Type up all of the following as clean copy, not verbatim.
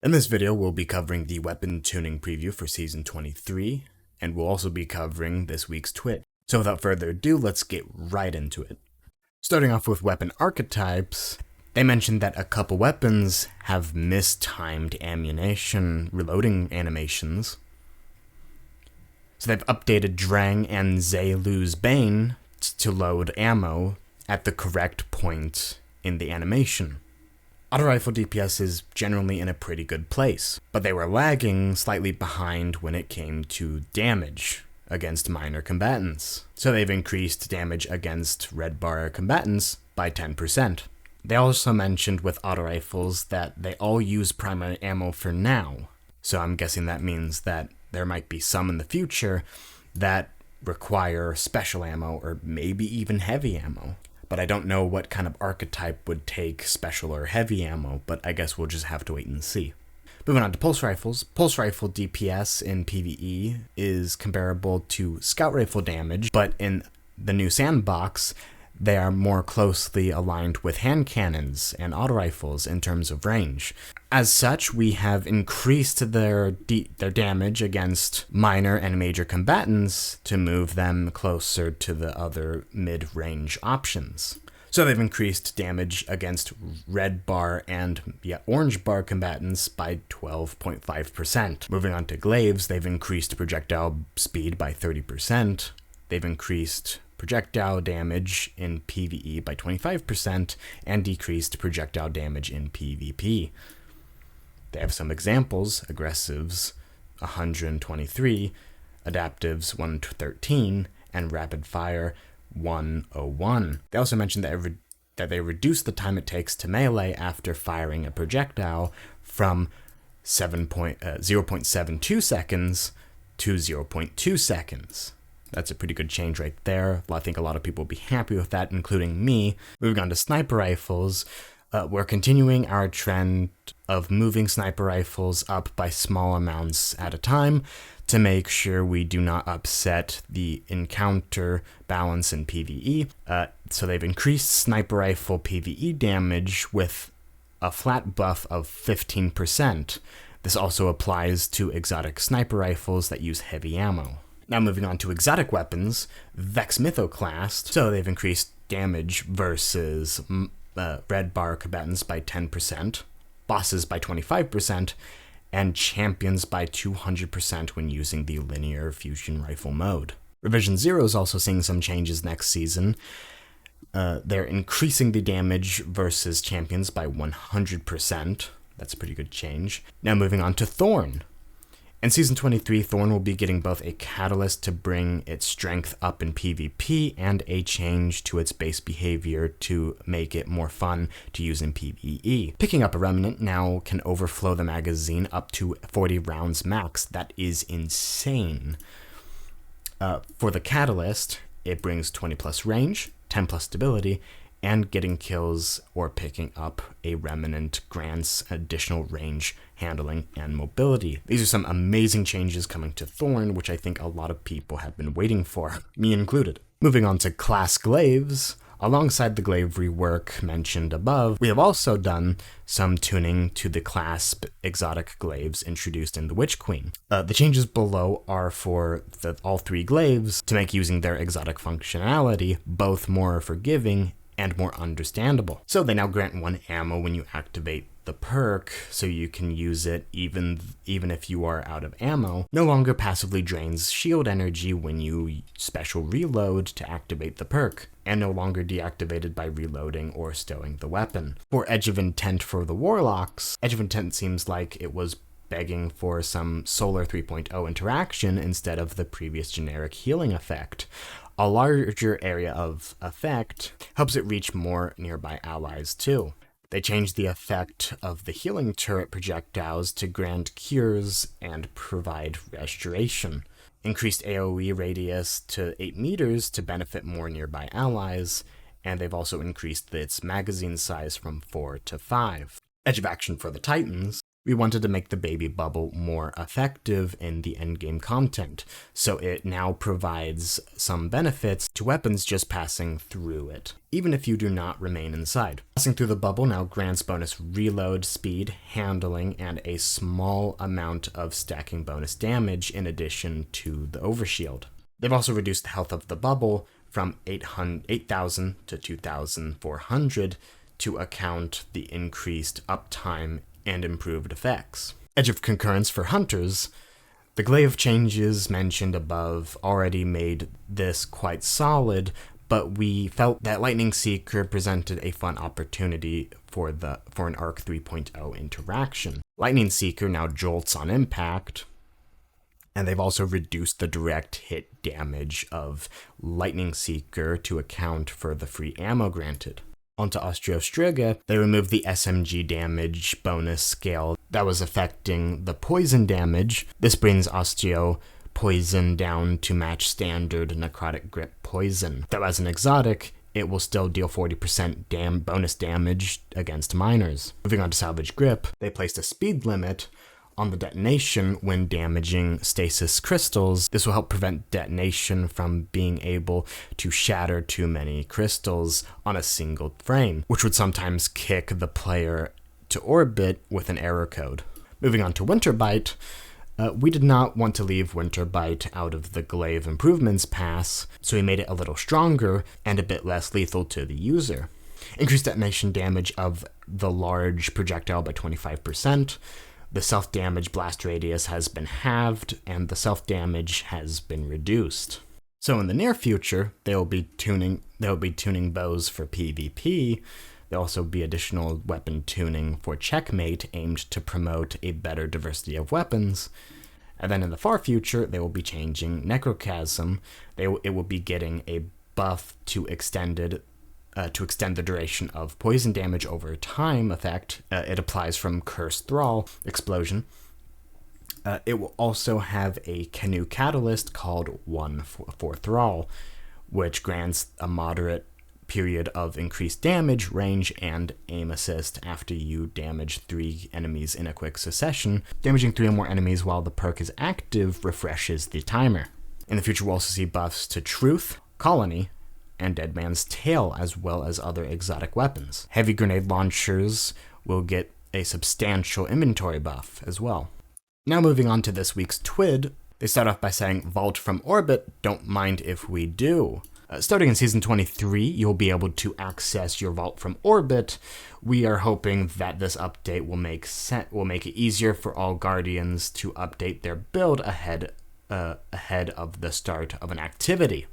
In this video, we'll be covering the weapon tuning preview for Season 23, and we'll also be covering this week's twit. So without further ado, let's get right into it. Starting off with weapon archetypes, they mentioned that a couple weapons have mistimed ammunition reloading animations. So they've updated Drang and Zhe Lu's Bane to load ammo at the correct point in the animation. Auto rifle DPS is generally in a pretty good place, but they were lagging slightly behind when it came to damage against minor combatants. So they've increased damage against red bar combatants by 10%. They also mentioned with auto rifles that they all use primary ammo for now. So I'm guessing that means that there might be some in the future that require special ammo or maybe even heavy ammo. But I don't know what kind of archetype would take special or heavy ammo, but I guess we'll just have to wait and see. Moving on to pulse rifles. Pulse rifle DPS in PvE is comparable to scout rifle damage, but in the new sandbox, they are more closely aligned with hand cannons and auto rifles in terms of range. As such, we have increased their damage against minor and major combatants to move them closer to the other mid-range options. So they've increased damage against red bar and orange bar combatants by 12.5%. Moving on to glaives, they've increased projectile speed by 30%. They've increased projectile damage in PvE by 25% and decreased projectile damage in PvP. They have some examples: aggressives 123, adaptives 113, and rapid fire 101. They also mentioned that they reduced the time it takes to melee after firing a projectile from 0.72 seconds to 0.2 seconds. That's a pretty good change right there. I think a lot of people will be happy with that, including me. Moving on to sniper rifles, we're continuing our trend of moving sniper rifles up by small amounts at a time to make sure we do not upset the encounter balance in PvE. So they've increased sniper rifle PvE damage with a flat buff of 15%. This also applies to exotic sniper rifles that use heavy ammo. Now moving on to exotic weapons, Vex Mythoclast. So they've increased damage versus red bar combatants by 10%, bosses by 25%, and champions by 200% when using the linear fusion rifle mode. Revision 0 is also seeing some changes next season. They're increasing the damage versus champions by 100%. That's a pretty good change. Now moving on to Thorn. In Season 23, Thorn will be getting both a catalyst to bring its strength up in PvP and a change to its base behavior to make it more fun to use in PvE. Picking up a Remnant now can overflow the magazine up to 40 rounds max. That is insane. For the catalyst, it brings 20 plus range, 10 plus stability, and getting kills or picking up a Remnant grants additional range, handling, and mobility. These are some amazing changes coming to Thorn, which I think a lot of people have been waiting for, me included. Moving on to class glaives. Alongside the glaive rework mentioned above, we have also done some tuning to the class exotic glaives introduced in the Witch Queen. The changes below are for all three glaives to make using their exotic functionality both more forgiving and more understandable. So they now grant 1 ammo when you activate the perk, so you can use it even if you are out of ammo. No longer passively drains shield energy when you special reload to activate the perk, and no longer deactivated by reloading or stowing the weapon. For Edge of Intent for the Warlocks, Edge of Intent seems like it was begging for some Solar 3.0 interaction instead of the previous generic healing effect. A larger area of effect helps it reach more nearby allies too. They changed the effect of the healing turret projectiles to grant cures and provide restoration. Increased AoE radius to 8 meters to benefit more nearby allies, and they've also increased its magazine size from 4 to 5. Edge of Action for the Titans. We wanted to make the baby bubble more effective in the endgame content, so it now provides some benefits to weapons just passing through it, even if you do not remain inside. Passing through the bubble now grants bonus reload speed, handling, and a small amount of stacking bonus damage in addition to the overshield. They've also reduced the health of the bubble from 8,000 to 2,400 to account the increased uptime and improved effects. Edge of Concurrence for hunters. The glaive changes mentioned above already made this quite solid, but we felt that Lightning Seeker presented a fun opportunity for an Arc 3.0 interaction. Lightning Seeker now jolts on impact, and they've also reduced the direct hit damage of Lightning Seeker to account for the free ammo granted. Onto Osteo-Striga, they removed the SMG damage bonus scale that was affecting the poison damage. This brings Osteo poison down to match standard necrotic grip poison. Though as an exotic, it will still deal 40% bonus damage against miners. Moving on to Salvage Grip, they placed a speed limit on the detonation when damaging stasis crystals. This will help prevent detonation from being able to shatter too many crystals on a single frame, which would sometimes kick the player to orbit with an error code. Moving on to Winterbite, we did not want to leave Winterbite out of the Glaive Improvements pass, so we made it a little stronger and a bit less lethal to the user. Increased detonation damage of the large projectile by 25%. The self-damage blast radius has been halved, and the self-damage has been reduced. So in the near future, they'll be tuning bows for PvP. There'll also be additional weapon tuning for Checkmate aimed to promote a better diversity of weapons. And then in the far future, they will be changing Necrochasm. It will be getting a buff to extend the duration of poison damage over time effect. It applies from Cursed Thrall Explosion. It will also have a canoe catalyst called One for Thrall, which grants a moderate period of increased damage, range, and aim assist after you damage 3 enemies in a quick succession. Damaging 3 or more enemies while the perk is active refreshes the timer. In the future, we'll also see buffs to Truth, Colony, and Dead Man's Tail, as well as other exotic weapons. Heavy grenade launchers will get a substantial inventory buff as well. Now moving on to this week's TWID, they start off by saying, Vault from Orbit, don't mind if we do. Starting in Season 23, you'll be able to access your Vault from Orbit. We are hoping that this update will make it easier for all Guardians to update their build ahead of the start of an activity.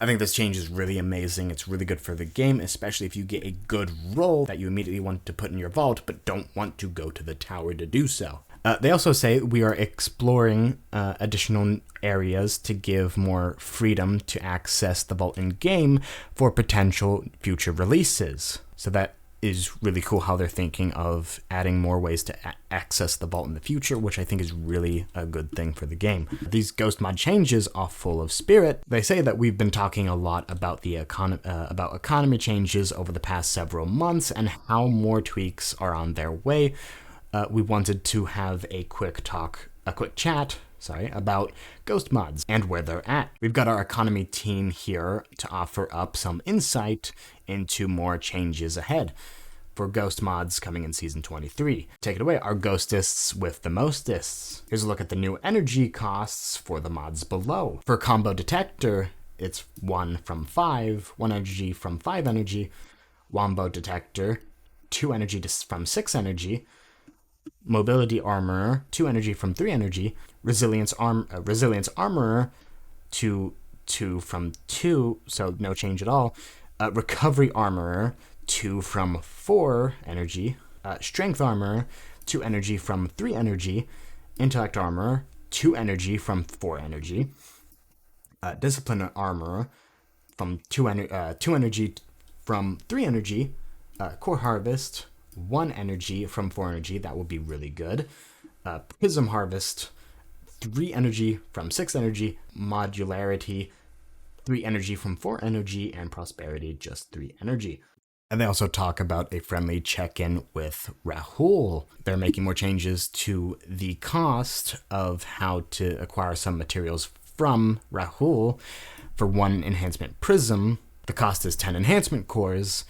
I think this change is really amazing. It's really good for the game, especially if you get a good roll that you immediately want to put in your vault, but don't want to go to the tower to do so. They also say we are exploring additional areas to give more freedom to access the vault in-game for potential future releases. So that is really cool how they're thinking of adding more ways to access the vault in the future, which I think is really a good thing for the game. These Ghost Mod changes are full of spirit. They say that we've been talking a lot about the economy changes over the past several months and how more tweaks are on their way. We wanted to have a quick chat about Ghost Mods and where they're at. We've got our economy team here to offer up some insight into more changes ahead for Ghost Mods coming in Season 23. Take it away, our Ghostists with the mostists. Here's a look at the new energy costs for the mods below. For Combo Detector, it's 1 from 5, 1 energy from 5 energy. Wombo Detector, 2 energy from 6 energy. Mobility Armorer, 2 energy from 3 energy. Resilience Armorer, 2 from 2, so no change at all. Recovery Armorer, 2 from 4 energy. Strength Armorer, 2 energy from 3 energy. Intellect Armorer, 2 energy from 4 energy. Discipline Armorer, from 2 energy from 3 energy. Core Harvest, 1 energy from 4 energy, that will be really good. Prism Harvest, 3 energy from 6 energy. Modularity, 3 energy from 4 energy, and Prosperity, just 3 energy. And they also talk about a friendly check-in with Rahul. They're making more changes to the cost of how to acquire some materials from Rahul. For 1 enhancement prism, the cost is 10 enhancement cores,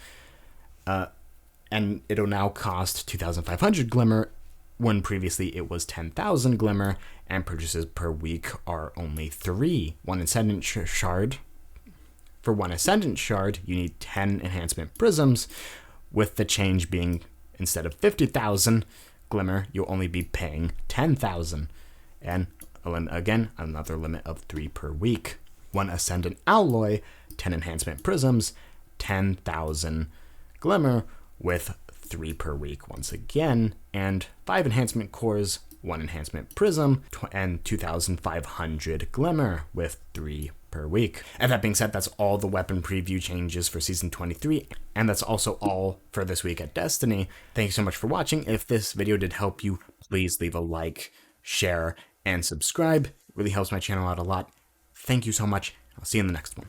and it'll now cost 2,500 glimmer, when previously it was 10,000 glimmer, and purchases per week are only 3. 1 Ascendant Shard. For 1 Ascendant Shard, you need 10 enhancement prisms, with the change being, instead of 50,000 glimmer, you'll only be paying 10,000. And again, another limit of 3 per week. 1 Ascendant Alloy, 10 enhancement prisms, 10,000 glimmer, with 3 per week once again, and 5 enhancement cores, 1 enhancement prism, and 2,500 glimmer, with 3 per week. And that being said, that's all the weapon preview changes for Season 23, and that's also all for this week at Destiny. Thank you so much for watching. If this video did help you, please leave a like, share, and subscribe. It really helps my channel out a lot. Thank you so much. I'll see you in the next one.